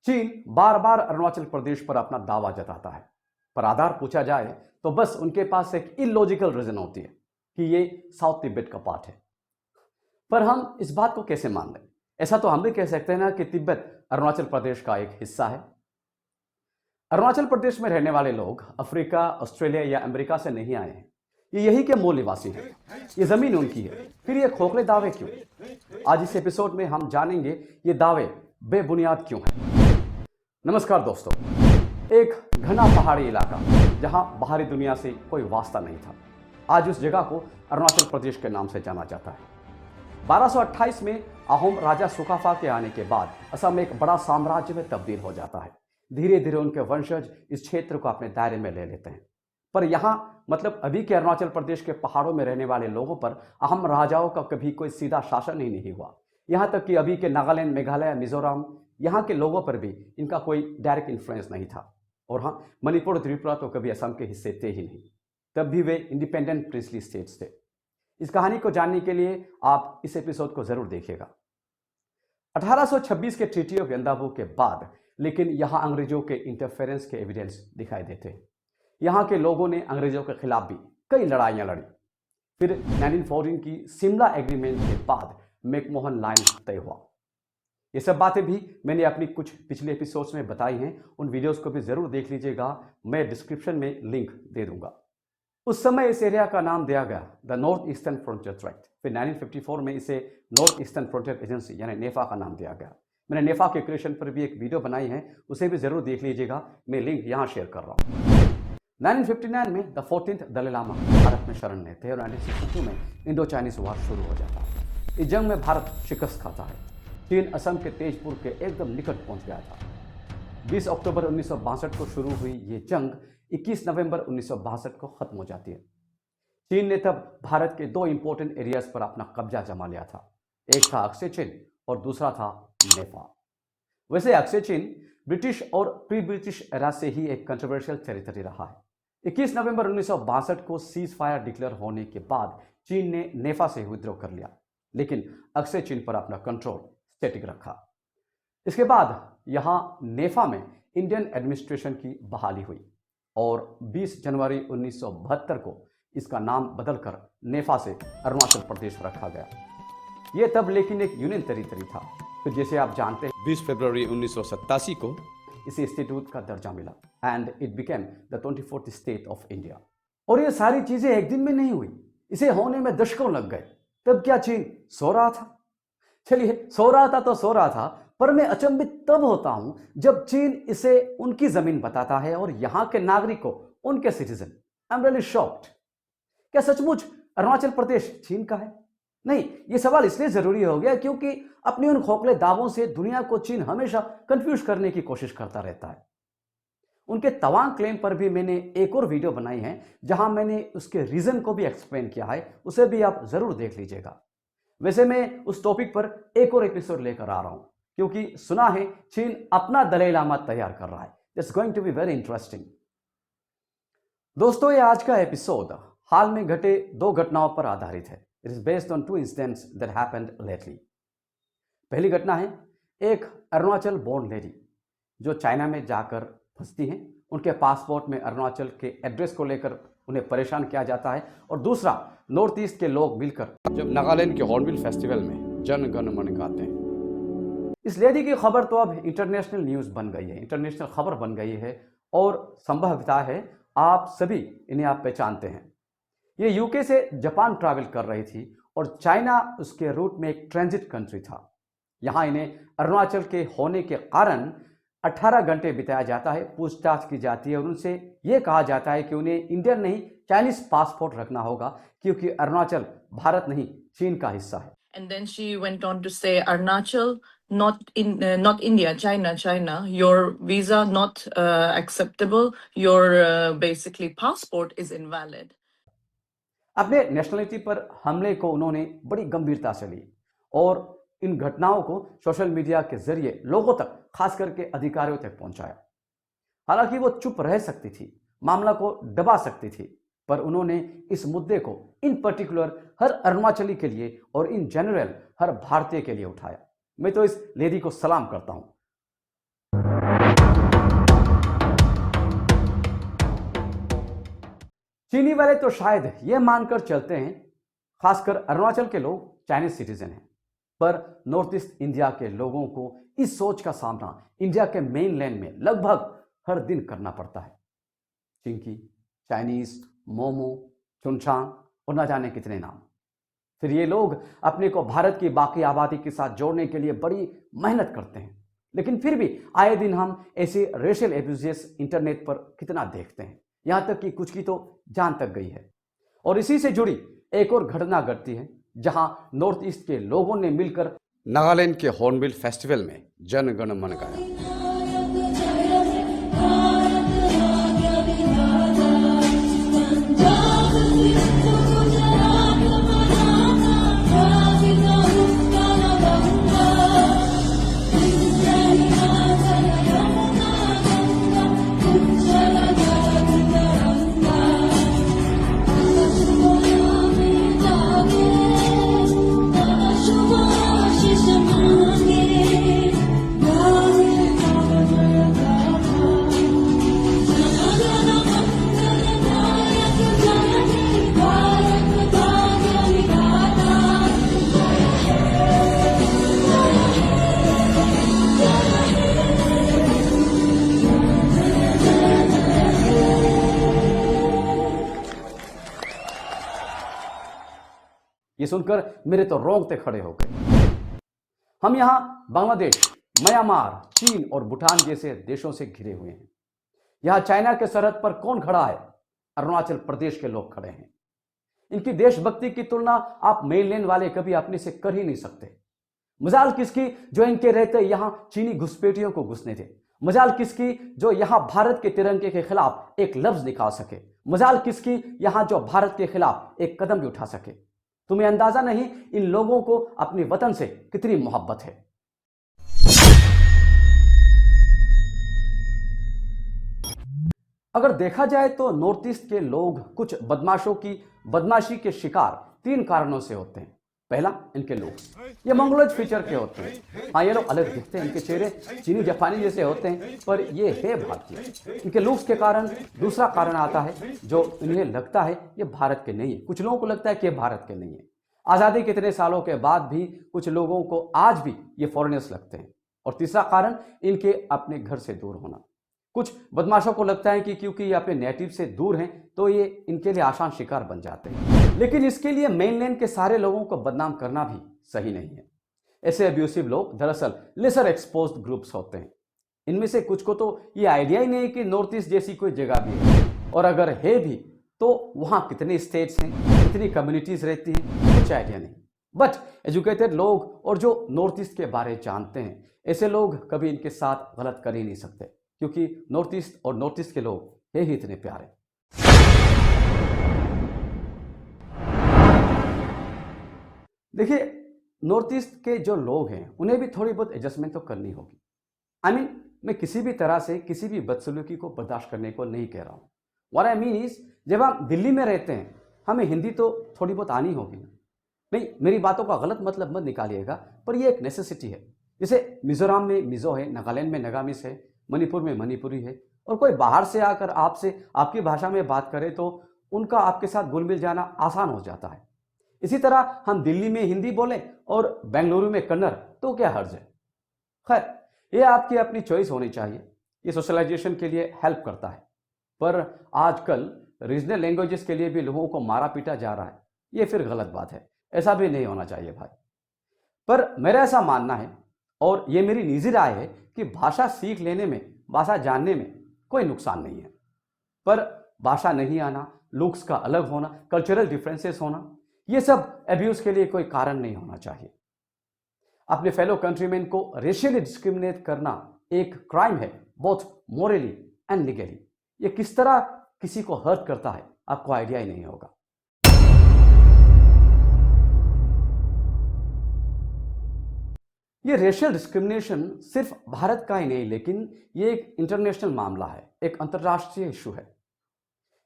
चीन बार बार अरुणाचल प्रदेश पर अपना दावा जताता है, पर आधार पूछा जाए तो बस उनके पास एक इलॉजिकल रीजन होती है कि ये साउथ तिब्बत का पार्ट है। पर हम इस बात को कैसे मान लें? ऐसा तो हम भी कह सकते हैं ना कि तिब्बत अरुणाचल प्रदेश का एक हिस्सा है। अरुणाचल प्रदेश में रहने वाले लोग अफ्रीका, ऑस्ट्रेलिया या अमेरिका से नहीं आए हैं। ये यही के मूल निवासी हैं। ये जमीन उनकी है। फिर ये खोखले दावे क्यों? आज इस एपिसोड में हम जानेंगे ये दावे बेबुनियाद क्यों हैं। नमस्कार दोस्तों। एक घना पहाड़ी इलाका जहां बाहरी दुनिया से कोई वास्ता नहीं था, आज उस जगह को अरुणाचल प्रदेश के नाम से जाना जाता है। 1228 में अहोम राजा सुकाफा के आने के बाद असम एक बड़ा साम्राज्य में तब्दील हो जाता है। धीरे धीरे उनके वंशज इस क्षेत्र को अपने दायरे में ले लेते हैं। पर यहाँ मतलब अभी के अरुणाचल प्रदेश के पहाड़ों में रहने वाले लोगों पर अहम राजाओं का कभी कोई सीधा शासन ही नहीं हुआ। यहाँ तक कि अभी के नागालैंड, मेघालय, मिजोरम, यहाँ के लोगों पर भी इनका कोई डायरेक्ट इन्फ्लुएंस नहीं था। और हाँ, मणिपुर, त्रिपुरा तो कभी असम के हिस्से थे ही नहीं। तब भी वे इंडिपेंडेंट प्रिंसली स्टेट्स थे। इस कहानी को जानने के लिए आप इस एपिसोड को जरूर देखिएगा। 1826 के ट्रीटी ऑफ यंदाबू के बाद लेकिन यहाँ अंग्रेजों के इंटरफेरेंस के एविडेंस दिखाई देते हैं। यहाँ के लोगों ने अंग्रेजों के खिलाफ भी कई लड़ाइयाँ लड़ी। फिर 1914 की शिमला एग्रीमेंट के बाद मैकमोहन लाइन तय हुआ। ये सब बातें भी मैंने अपनी कुछ पिछले एपिसोड्स में बताई हैं। उन वीडियोस को भी जरूर देख लीजिएगा, मैं डिस्क्रिप्शन में लिंक दे दूंगा। उस समय इस एरिया का नाम दिया गया the north eastern frontier tract. फिर 1954 में इसे नॉर्थ ईस्टर्न फ्रंटियर एजेंसी यानी नेफा का नाम दिया गया। मैंने नेफा के क्रिएशन पर भी एक वीडियो बनाई है, उसे भी जरूर देख लीजिएगा, मैं लिंक यहाँ शेयर कर रहा हूँ। 1959 में द 14th दलाई लामा भारत में शरण लेते हैं और 1962 में इंडो चाइनीज वार शुरू हो जाता है। इस जंग में भारत शिकस्त खाता है। चीन असम के तेजपुर के एकदम निकट पहुंच गया था। 20 अक्टूबर 1962 को शुरू हुई ये जंग 21 नवंबर 1962 को खत्म हो जाती है। चीन ने तब भारत के दो इंपॉर्टेंट एरियाज पर अपना कब्जा जमा लिया था। एक था अक्से चीन और दूसरा था नेफा। वैसे अक्से चीन ब्रिटिश और प्री ब्रिटिश एरा से ही एक कंट्रोवर्शियल टेरिटरी रहा है। 21 नवंबर 1962 को सीज फायर डिक्लेयर होने के बाद चीन ने नेफा से विद्रोह कर लिया, लेकिन अक्से चीन पर अपना कंट्रोल स्टैटिक रखा। इसके बाद यहाँ नेफा में इंडियन एडमिनिस्ट्रेशन की बहाली हुई और 20 जनवरी 1972 को इसका नाम बदलकर नेफा से अरुणाचल प्रदेश रखा गया। यह तब लेकिन एक यूनियन टेरिटरी था। फिर जैसे आप जानते हैं 20 फरवरी 1987 को इसे इंस्टीट्यूट का दर्जा मिला and it became the 24th state of India. और ये सारी चीजें एक दिन में नहीं हुई, इसे होने में दशकों लग गए। तब क्या चीन सो रहा था? चलिए, सो रहा था तो सो रहा था, पर मैं अचंभित तब होता हूं जब चीन इसे उनकी जमीन बताता है और यहां के नागरिक को उनके citizen. I am really shocked. क्या सचमुच अरुणाचल प्रदेश चीन का है? नहीं, यह सवाल इसलिए जरूरी हो गया क्योंकि अपने उन खोखले दावों से दुनिया को चीन हमेशा कंफ्यूज करने की कोशिश करता रहता है। उनके तवांग क्लेम पर भी मैंने एक और वीडियो बनाई है जहां मैंने उसके रीजन को भी एक्सप्लेन किया है, उसे भी आप जरूर देख लीजिएगा। वैसे मैं उस टॉपिक पर एक और एपिसोड लेकर आ रहा हूं क्योंकि सुना है चीन अपना दलाई लामा तैयार कर रहा है। It's going to be very interesting. दोस्तों, ये आज का एपिसोड हाल में घटे दो घटनाओं पर आधारित है। It is based on 2 incidents that happened lately. पहली घटना है एक अरुणाचल बोर्न लेडी जो चाइना में जाकर फंसती हैं। उनके पासपोर्ट में अरुणाचल के एड्रेस को लेकर उन्हें परेशान किया जाता है। और दूसरा, नॉर्थ ईस्ट के लोग मिलकर जब नागालैंड के हॉर्नबिल फेस्टिवल में जन गण मन गाते हैं। इस लेडी की खबर तो अब इंटरनेशनल न्यूज बन गई है, इंटरनेशनल खबर बन गई है और संभवतः है आप सभी इन्हें आप पहचानते हैं। ये यूके से जापान ट्रैवल कर रही थी और चाइना उसके रूट में एक ट्रांजिट कंट्री था। यहाँ इन्हें अरुणाचल के होने के कारण 18 घंटे बिताया जाता है, पूछताछ की जाती है और उनसे यह कहा जाता है कि उन्हें इंडियन नहीं चाइनीज पासपोर्ट रखना होगा क्योंकि अरुणाचल भारत नहीं चीन का हिस्सा है। And then she went on to say, Arunachal, not India, China. Your visa not acceptable. Your basically passport is invalid. अपने नेशनलिटी पर हमले को उन्होंने बड़ी गंभीरता से ली और इन घटनाओं को सोशल मीडिया के जरिए लोगों तक, खास करके अधिकारियों तक पहुंचाया। हालांकि वो चुप रह सकती थी, मामला को दबा सकती थी, पर उन्होंने इस मुद्दे को इन पर्टिकुलर हर अरुणाचली के लिए और इन जनरल हर भारतीय के लिए उठाया। मैं तो इस लेडी को सलाम करता हूं। चीनी वाले तो शायद ये मानकर चलते हैं, खासकर अरुणाचल के लोग चाइनीज सिटीजन हैं, पर नॉर्थ ईस्ट इंडिया के लोगों को इस सोच का सामना इंडिया के मेन लैंड में लगभग हर दिन करना पड़ता है। चिंकी, चाइनीज, मोमो, चुनचांग और न जाने कितने नाम। फिर ये लोग अपने को भारत की बाकी आबादी के साथ जोड़ने के लिए बड़ी मेहनत करते हैं, लेकिन फिर भी आए दिन हम ऐसे रेशियल एब्यूजेस इंटरनेट पर कितना देखते हैं, यहां तक कि कुछ की तो जान तक गई है। और इसी से जुड़ी एक और घटना घटती है, जहां नॉर्थ ईस्ट के लोगों ने मिलकर नागालैंड के हॉर्नबिल फेस्टिवल में जन गण मन गाया। ये सुनकर मेरे तो रोंगटे खड़े हो गए। हम यहाँ बांग्लादेश, म्यांमार, चीन और भूटान जैसे देशों से घिरे हुए हैं। यहाँ चाइना के सरहद पर कौन खड़ा है? अरुणाचल प्रदेश के लोग खड़े हैं। इनकी देशभक्ति की तुलना आप मेनलैंड वाले कभी अपने से कर ही नहीं सकते। मजाल किसकी जो इनके रहते यहाँ चीनी घुसपैठियों को घुसने थे। मजाल किसकी जो यहाँ भारत के तिरंगे के खिलाफ एक लफ्ज निकाल सके। मजाल किसकी यहाँ जो भारत के खिलाफ एक कदम भी उठा सके। तुम्हें अंदाजा नहीं इन लोगों को अपने वतन से कितनी मोहब्बत है। अगर देखा जाए तो नॉर्थ ईस्ट के लोग कुछ बदमाशों की बदमाशी के शिकार 3 कारणों से होते हैं। पहला, इनके लुक्स, ये मंगोलोइड फीचर के होते हैं। हाँ, ये लोग अलग दिखते हैं, इनके चेहरे चीनी जापानी जैसे होते हैं, पर ये है भारतीय। इनके लुक्स के कारण दूसरा कारण आता है जो इन्हें लगता है ये भारत के नहीं है। कुछ लोगों को लगता है कि ये भारत के नहीं है। आज़ादी के इतने सालों के बाद भी कुछ लोगों को आज भी ये फॉरेनर्स लगते हैं। और तीसरा कारण इनके अपने घर से दूर होना। कुछ बदमाशों को लगता है कि क्योंकि ये अपने नेटिव से दूर हैं तो ये इनके लिए आसान शिकार बन जाते हैं। लेकिन इसके लिए मेनलैंड के सारे लोगों को बदनाम करना भी सही नहीं है। ऐसे अब्यूसिव लोग दरअसल लेसर एक्सपोज्ड ग्रुप्स होते हैं। इनमें से कुछ को तो ये आइडिया ही नहीं कि नॉर्थ ईस्ट जैसी कोई जगह भी है, और अगर है भी तो वहाँ कितने स्टेट्स हैं, कितनी कम्युनिटीज रहती हैं, कुछ आइडिया नहीं। बट एजुकेटेड लोग और जो नॉर्थ ईस्ट के बारे जानते हैं, ऐसे लोग कभी इनके साथ गलत कर ही नहीं सकते, क्योंकि नॉर्थ ईस्ट और नॉर्थ ईस्ट के लोग है ही इतने प्यारे। देखिए, नॉर्थ ईस्ट के जो लोग हैं उन्हें भी थोड़ी बहुत एडजस्टमेंट तो करनी होगी। आई मीन, मैं किसी भी तरह से किसी भी बदसलूकी को बर्दाश्त करने को नहीं कह रहा हूँ। व्हाट आई मीन इज, जब आप दिल्ली में रहते हैं हमें हिंदी तो थोड़ी बहुत आनी होगी ना। नहीं, मेरी बातों का गलत मतलब मत निकालिएगा, पर यह एक नेसेसिटी है। जैसे मिजोरम में मिजो है, नागालैंड में नगामिस है, मणिपुर में मणिपुरी है, और कोई बाहर से आकर आपसे आपकी भाषा में बात करे तो उनका आपके साथ घुल मिल जाना आसान हो जाता है। इसी तरह हम दिल्ली में हिंदी बोलें और बेंगलुरु में कन्नड़, तो क्या हर्ज है। खैर, ये आपकी अपनी चॉइस होनी चाहिए। ये सोशलाइजेशन के लिए हेल्प करता है, पर आजकल रीजनल लैंग्वेजेस के लिए भी लोगों को मारा पीटा जा रहा है। ये फिर गलत बात है, ऐसा भी नहीं होना चाहिए भाई। पर मेरा ऐसा मानना है, और ये मेरी निजी राय है, कि भाषा सीख लेने में, भाषा जानने में कोई नुकसान नहीं है। पर भाषा नहीं आना, लुक्स का अलग होना, कल्चरल डिफरेंसेस होना, ये सब एब्यूज के लिए कोई कारण नहीं होना चाहिए। अपने फेलो कंट्रीमैन को रेशियली डिस्क्रिमिनेट करना एक क्राइम है, बोथ मोरली एंड लीगली। ये किस तरह किसी को हर्ट करता है आपको आइडिया ही नहीं होगा। ये रेशियल डिस्क्रिमिनेशन सिर्फ भारत का ही नहीं, लेकिन ये एक इंटरनेशनल मामला है, एक अंतर्राष्ट्रीय इशू है।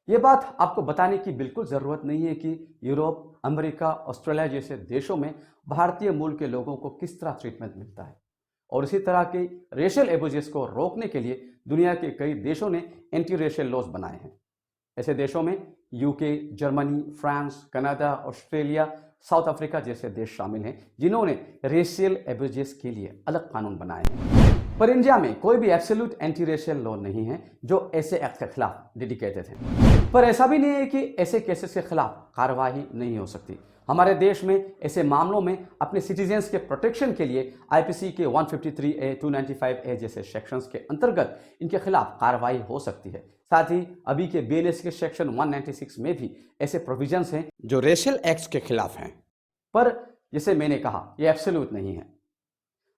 ये बात आपको बताने की बिल्कुल ज़रूरत नहीं है कि यूरोप, अमेरिका, ऑस्ट्रेलिया जैसे देशों में भारतीय मूल के लोगों को किस तरह ट्रीटमेंट मिलता है। और इसी तरह के रेशियल एब्यूजेस को रोकने के लिए दुनिया के कई देशों ने एंटी रेशियल लॉज बनाए हैं। ऐसे देशों में UK, Germany, France, Canada, Australia, south Africa जैसे देश शामिल हैं जिन्होंने रेशियल एब्यूजेस के लिए अलग कानून बनाए हैं। पर इंडिया में कोई भी एब्सोल्यूट एंटी रेशियल लॉ नहीं है जो ऐसे एक्ट के खिलाफ डेडिकेटेड है। पर ऐसा भी नहीं है कि ऐसे केसेस के खिलाफ कार्रवाई नहीं हो सकती। हमारे देश में ऐसे मामलों में अपने सिटीजन्स के प्रोटेक्शन के लिए आईपीसी के 153A, 295A जैसे सेक्शंस के अंतर्गत इनके खिलाफ कार्रवाई हो सकती है। साथ ही अभी के बीएनएस के सेक्शन 196 में भी ऐसे प्रोविजंस हैं जो रेशियल एक्ट्स के खिलाफ हैं। पर जैसे मैंने कहा, ये एब्सोल्यूट नहीं है।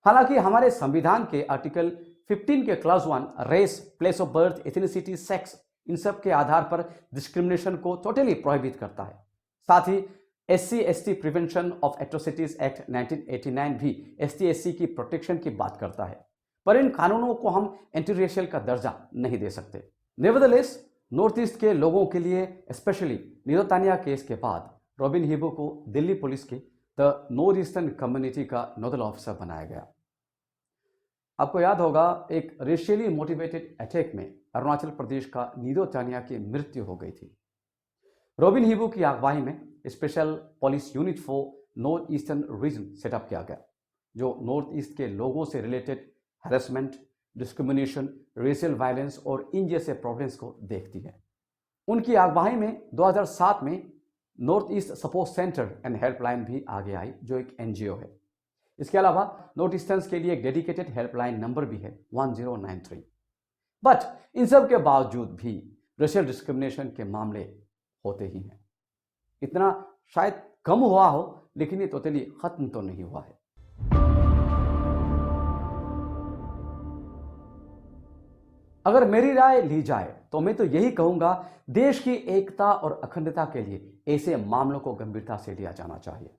हालांकि हमारे संविधान के आर्टिकल 15 के clause 1 race, place of birth, ethnicity, sex इन सब के आधार पर डिस्क्रिमिनेशन को टोटली प्रोहिबिट करता है। साथ ही SC/ST prevention of atrocities act 1989 भी ST/SC की प्रोटेक्शन की बात करता है। पर इन कानूनों को हम एंटी रेशियल का दर्जा नहीं दे सकते। नेवरदलेस, नॉर्थ ईस्ट के लोगों के लिए स्पेशली नीरो तानिया केस के बाद रॉबिन हिबू को दिल्ली पुलिस की द नॉर्थ ईस्टर्न कम्युनिटी का नोडल ऑफिसर बनाया गया। आपको याद होगा, एक रेशियली मोटिवेटेड अटैक में अरुणाचल प्रदेश का नीरो तानिया की मृत्यु हो गई थी। रॉबिन हिबू की अगुवाई में special police unit for north eastern region setup किया गया, जो नॉर्थ ईस्ट के लोगों से related harassment, discrimination, racial violence और इन जैसे प्रॉब्लम्स को देखती है। उनकी अगुवाई में 2007 में north east support centre and helpline भी आगे आई, जो एक NGO है। इसके अलावा नॉर्थ ईस्टर्न्स के लिए एक डेडिकेटेड हेल्पलाइन नंबर भी है 1093। बट इन सब के बावजूद भी रेशियल डिस्क्रिमिनेशन के मामले होते ही हैं। इतना शायद कम हुआ हो, लेकिन ये टोटली खत्म तो नहीं हुआ है। अगर मेरी राय ली जाए तो मैं तो यही कहूंगा, देश की एकता और अखंडता के लिए ऐसे मामलों को गंभीरता से लिया जाना चाहिए।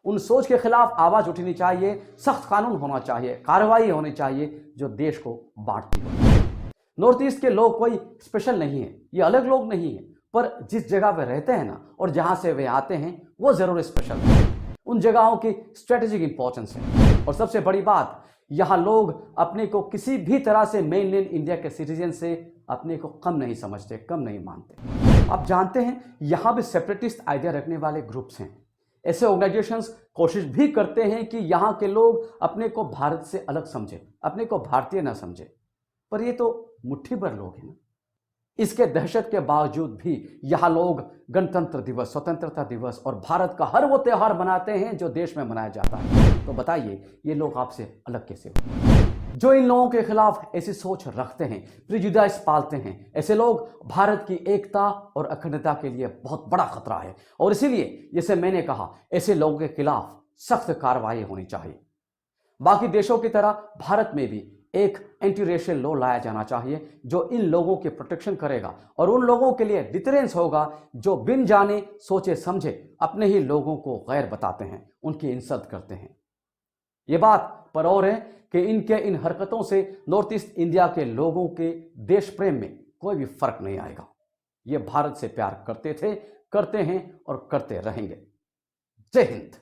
उन सोच के खिलाफ आवाज उठनी चाहिए, सख्त कानून होना चाहिए, कार्रवाई होनी चाहिए जो देश को बांटती हो। नॉर्थ ईस्ट के लोग कोई स्पेशल नहीं है, ये अलग लोग नहीं है, पर जिस जगह वे रहते हैं ना, और जहां से वे आते हैं, वो जरूर स्पेशल है। उन जगहों की स्ट्रेटेजिक इंपॉर्टेंस है। और सबसे बड़ी बात, यहाँ लोग अपने को किसी भी तरह से मेनलैंड इंडिया के सिटीजन से अपने को कम नहीं समझते, कम नहीं मानते। आप जानते हैं, यहाँ भी सेपरेटिस्ट आइडिया रखने वाले ग्रुप्स हैं। ऐसे ऑर्गेनाइजेशंस कोशिश भी करते हैं कि यहाँ के लोग अपने को भारत से अलग समझे, अपने को भारतीय ना समझे। पर ये तो मुट्ठी भर लोग हैं ना। इसके दहशत के बावजूद भी यहाँ लोग गणतंत्र दिवस, स्वतंत्रता दिवस और भारत का हर वो त्यौहार मनाते हैं जो देश में मनाया जाता है। तो बताइए, ये लोग आपसे अलग कैसे हो? जो इन लोगों के खिलाफ ऐसी सोच रखते हैं, प्रिजुडाइज पालते हैं, ऐसे लोग भारत की एकता और अखंडता के लिए बहुत बड़ा खतरा है। और इसीलिए, जैसे मैंने कहा, ऐसे लोगों के खिलाफ सख्त कार्रवाई होनी चाहिए। बाकी देशों की तरह भारत में भी एक एंटी रेशियल लॉ लाया जाना चाहिए जो इन लोगों की प्रोटेक्शन करेगा और उन लोगों के लिए डिटरेंस होगा जो बिन जाने सोचे समझे अपने ही लोगों को गैर बताते हैं, उनकी इंसल्ट करते हैं। ये बात पर और है कि इनके इन हरकतों से नॉर्थ ईस्ट इंडिया के लोगों के देश प्रेम में कोई भी फर्क नहीं आएगा। ये भारत से प्यार करते थे, करते हैं और करते रहेंगे। जय हिंद।